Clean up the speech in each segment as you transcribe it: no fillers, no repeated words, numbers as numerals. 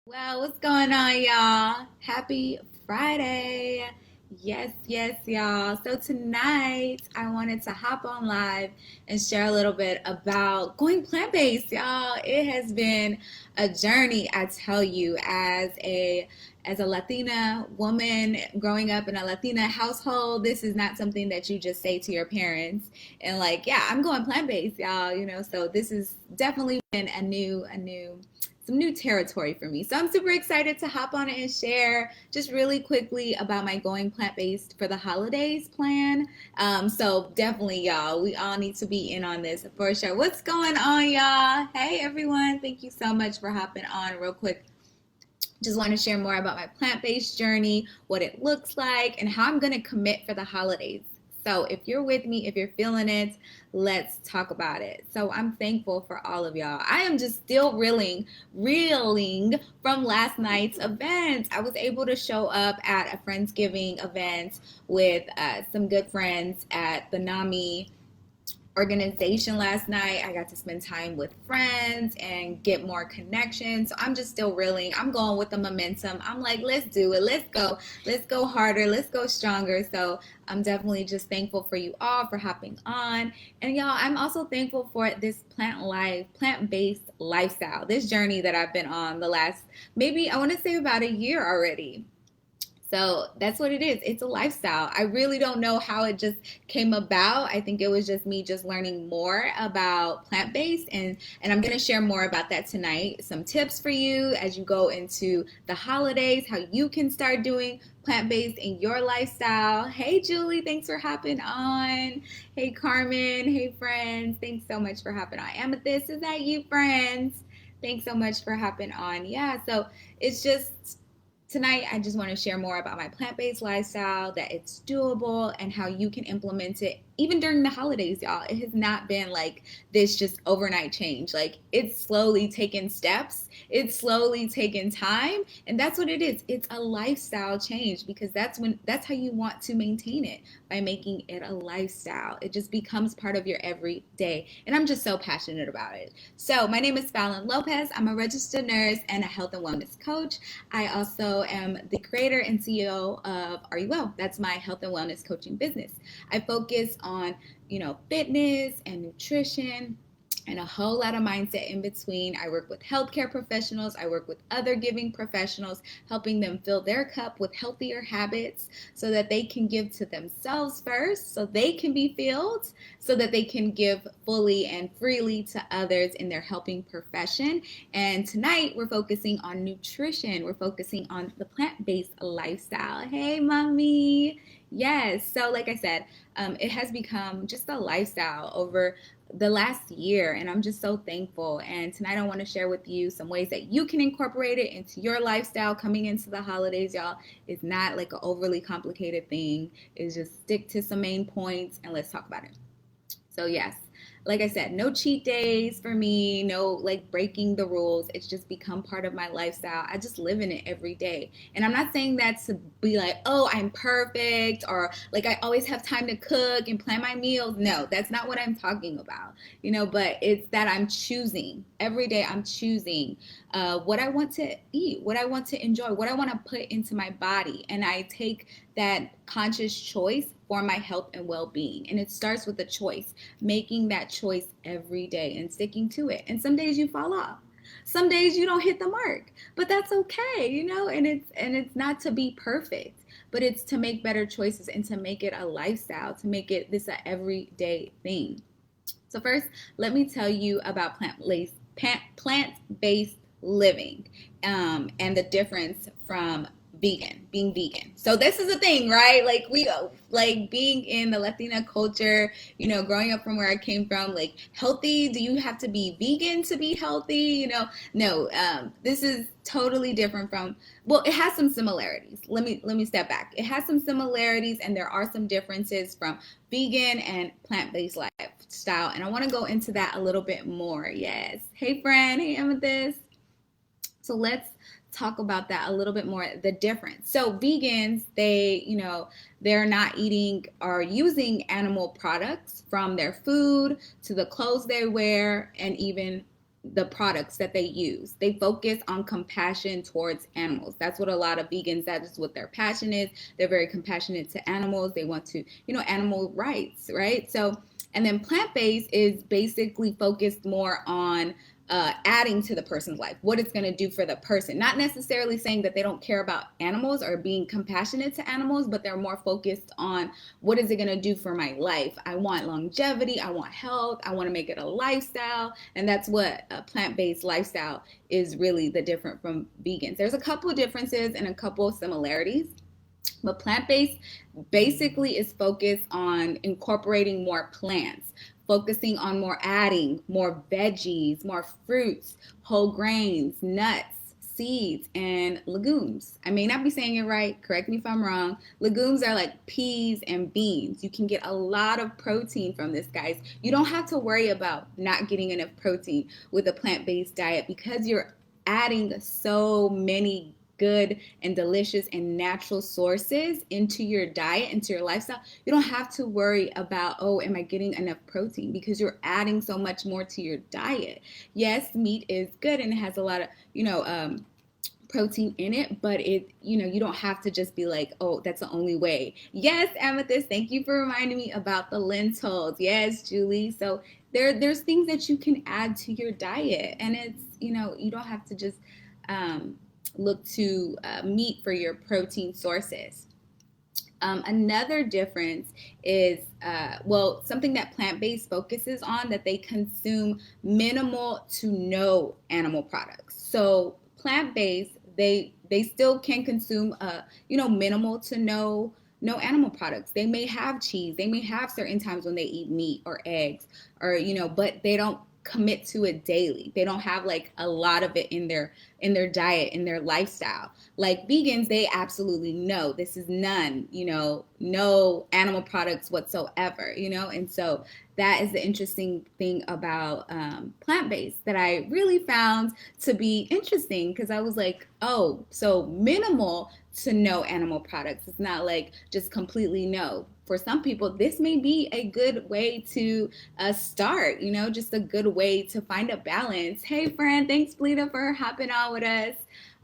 Well, what's going on, y'all? Happy Friday. Yes, y'all. So tonight I wanted to hop on live and share a little bit about going plant-based, y'all. It has been a journey, I tell you, as a Latina woman growing up in a Latina household. This is not something that you just say to your parents and like, yeah, I'm going plant-based, y'all, so this has definitely been some new territory for me. So I'm super excited to hop on it and share just really quickly about my going plant based for the holidays plan. So definitely, y'all, we all need to be in on this for sure. What's going on, y'all? Hey, everyone. Thank you so much for hopping on real quick. Just want to share more about my plant based journey, what it looks like, and how I'm going to commit for the holidays. So if you're with me, if you're feeling it, let's talk about it. So I'm thankful for all of y'all. I am just still reeling from last night's event. I was able to show up at a Friendsgiving event with some good friends at the NAMI organization last night. I got to spend time with friends and get more connection. So I'm just still reeling. I'm going with the momentum. I'm like, let's do it. Let's go. Let's go harder. Let's go stronger. So I'm definitely just thankful for you all for hopping on. And y'all, I'm also thankful for this plant-based lifestyle, this journey that I've been on the last, maybe I want to say about a year already. So that's what it is. It's a lifestyle. I really don't know how it just came about. I think it was just me just learning more about plant-based and I'm going to share more about that tonight. Some tips for you as you go into the holidays, how you can start doing plant-based in your lifestyle. Hey Julie, thanks for hopping on. Hey Carmen, hey friends. Thanks so much for hopping on. Amethyst, is that you friends? Thanks so much for hopping on. Yeah, so it's just tonight, I just want to share more about my plant based lifestyle, that it's doable, and how you can implement it even during the holidays, y'all. It has not been like this just overnight change. Like, it's slowly taken steps, it's slowly taken time, and that's what it is. It's a lifestyle change because that's how you want to maintain it, by making it a lifestyle. It just becomes part of your everyday. And I'm just so passionate about it. So, my name is Fallon Lopez. I'm a registered nurse and a health and wellness coach. I also am the creator and CEO of Are You Well? That's my health and wellness coaching business. I focus on, fitness and nutrition and a whole lot of mindset in between. I work with healthcare professionals. I work with other giving professionals, helping them fill their cup with healthier habits so that they can give to themselves first, so they can be filled, so that they can give fully and freely to others in their helping profession. And tonight we're focusing on nutrition. We're focusing on the plant-based lifestyle. Hey, mommy. Yes. So like I said, it has become just a lifestyle over the last year, and I'm just so thankful. And tonight I want to share with you some ways that you can incorporate it into your lifestyle coming into the holidays, y'all. It's not like an overly complicated thing. It's just stick to some main points and let's talk about it. So yes, like I said, no cheat days for me, no like breaking the rules. It's just become part of my lifestyle. I just live in it every day. And I'm not saying that to be like, oh, I'm perfect, or like I always have time to cook and plan my meals. No, that's not what I'm talking about. But it's that I'm choosing every day. I'm choosing what I want to eat, what I want to enjoy, what I want to put into my body. And I take that conscious choice for my health and well-being. And it starts with a choice, making that choice every day and sticking to it. And some days you fall off. Some days you don't hit the mark, but that's okay, and it's not to be perfect, but it's to make better choices and to make it a lifestyle, to make it this a everyday thing. So first, let me tell you about plant-based living, and the difference from being vegan. So this is a thing, right? Like like being in the Latina culture, growing up from where I came from, like healthy. Do you have to be vegan to be healthy? No. This is totally different from. Well, it has some similarities. Let me step back. It has some similarities, and there are some differences from vegan and plant-based lifestyle, and I want to go into that a little bit more. Yes. Hey, friend. Hey, Amethyst. So let's talk about that a little bit more, the difference. So vegans, they're not eating or using animal products, from their food to the clothes they wear, and even the products that they use. They focus on compassion towards animals. That's what a lot of vegans, that is what their passion is. They're very compassionate to animals. They want to, animal rights, right? So, and then plant-based is basically focused more on adding to the person's life, what it's going to do for the person. Not necessarily saying that they don't care about animals or being compassionate to animals, but they're more focused on what is it going to do for my life. I want longevity, I want health, I want to make it a lifestyle. And that's what a plant-based lifestyle is really the different from vegans. There's a couple of differences and a couple of similarities. But plant-based basically is focused on incorporating more plants, focusing on more adding more veggies, more fruits, whole grains, nuts, seeds, and legumes. I may not be saying it right, correct me if I'm wrong. Legumes are like peas and beans. You can get a lot of protein from this, guys. You don't have to worry about not getting enough protein with a plant-based diet because you're adding so many good and delicious and natural sources into your diet, into your lifestyle. You don't have to worry about, oh, am I getting enough protein? Because you're adding so much more to your diet. Yes, meat is good and it has a lot of, protein in it, but you don't have to just be like, oh, that's the only way. Yes, Amethyst, thank you for reminding me about the lentils. Yes, Julie. So there's things that you can add to your diet, and it's, you don't have to just look to meat for your protein sources. Another difference is, something that plant-based focuses on, that they consume minimal to no animal products. So plant-based, they still can consume, minimal to no animal products. They may have cheese. They may have certain times when they eat meat or eggs, or but they don't commit to it daily. They don't have like a lot of it in their diet, in their lifestyle. Like vegans, they absolutely know this is none, no animal products whatsoever, and so that is the interesting thing about plant-based that I really found to be interesting, because I was like, oh, so minimal to no animal products. It's not like just completely no. For some people, this may be a good way to start, just a good way to find a balance. Hey, friend, thanks, Bleeda, for hopping on with us.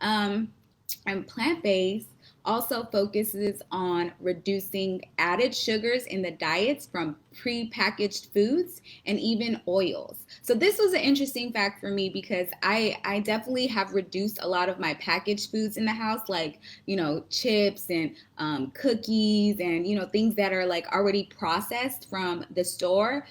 And plant-based also focuses on reducing added sugars in the diets from prepackaged foods and even oils. So this was an interesting fact for me, because I definitely have reduced a lot of my packaged foods in the house, like, chips and cookies and, things that are like already processed from the store.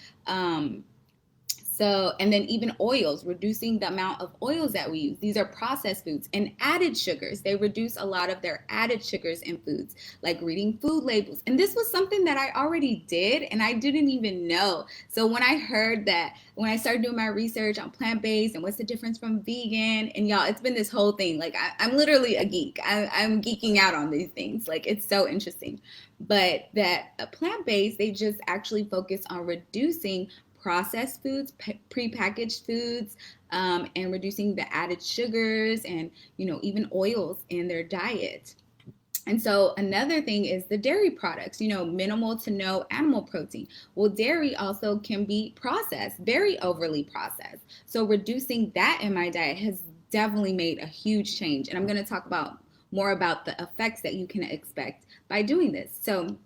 So, and then even oils, reducing the amount of oils that we use. These are processed foods. And added sugars, they reduce a lot of their added sugars in foods, like reading food labels. And this was something that I already did and I didn't even know. So when I heard that, when I started doing my research on plant-based and what's the difference from vegan, and y'all, it's been this whole thing. Like I'm literally a geek. I'm geeking out on these things. Like it's so interesting. But that plant-based, they just actually focus on reducing processed foods, prepackaged foods, and reducing the added sugars and, even oils in their diet. And so another thing is the dairy products, minimal to no animal protein. Well, dairy also can be processed, very overly processed. So reducing that in my diet has definitely made a huge change. And I'm going to talk more about the effects that you can expect by doing this. So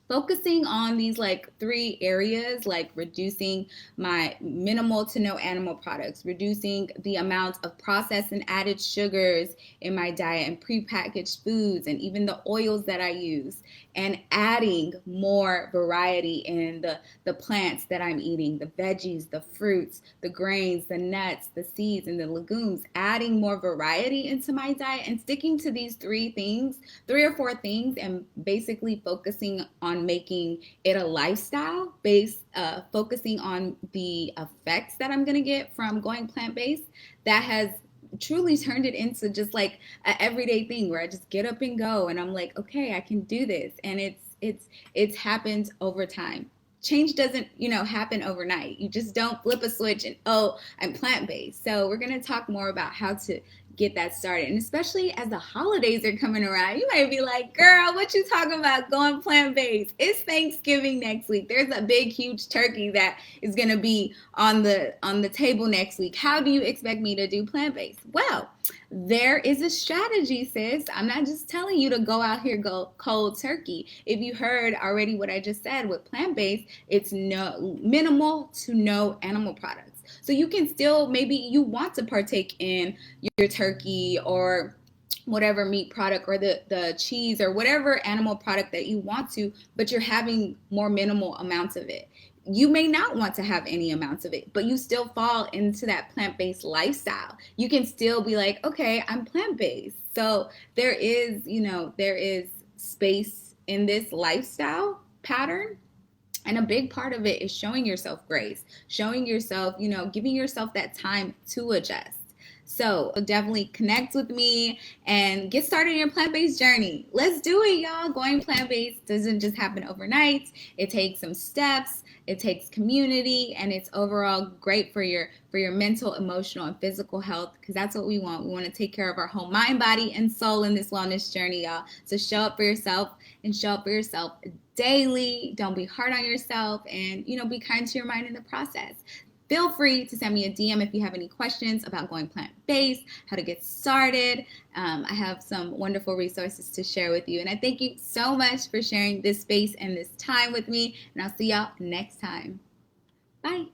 focusing on these like 3 areas, like reducing my minimal to no animal products, reducing the amount of processed and added sugars in my diet and prepackaged foods and even the oils that I use, and adding more variety in the plants that I'm eating, the veggies, the fruits, the grains, the nuts, the seeds, and the legumes, adding more variety into my diet and sticking to these 3 or 4 things, and basically focusing on making it a lifestyle focusing on the effects that I'm going to get from going plant-based, that has truly turned it into just like an everyday thing where I just get up and go, and I'm like, okay, I can do this. And it's happened over time. Change doesn't, happen overnight. You just don't flip a switch and, oh, I'm plant-based. So we're going to talk more about how to get that started. And especially as the holidays are coming around, you might be like, girl, what you talking about going plant-based? It's Thanksgiving next week. There's a big, huge turkey that is gonna be on the table next week. How do you expect me to do plant-based? Well, there is a strategy, sis. I'm not just telling you to go out here go cold turkey. If you heard already what I just said with plant-based, it's no minimal to no animal products. So you can still, maybe you want to partake in your turkey or whatever meat product or the cheese or whatever animal product that you want to, but you're having more minimal amounts of it. You may not want to have any amounts of it, but you still fall into that plant-based lifestyle. You can still be like, okay, I'm plant-based. So there is, there is space in this lifestyle pattern. And a big part of it is showing yourself grace, showing yourself, giving yourself that time to adjust. So definitely connect with me and get started in your plant-based journey. Let's do it, y'all. Going plant-based doesn't just happen overnight. It takes some steps. It takes community, and it's overall great for your mental, emotional, and physical health, because that's what we want. We want to take care of our whole mind, body, and soul in this wellness journey, y'all. So show up for yourself and show up for yourself daily. Don't be hard on yourself, and be kind to your mind in the process. Feel free to send me a DM if you have any questions about going plant-based, how to get started. I have some wonderful resources to share with you. And I thank you so much for sharing this space and this time with me. And I'll see y'all next time. Bye.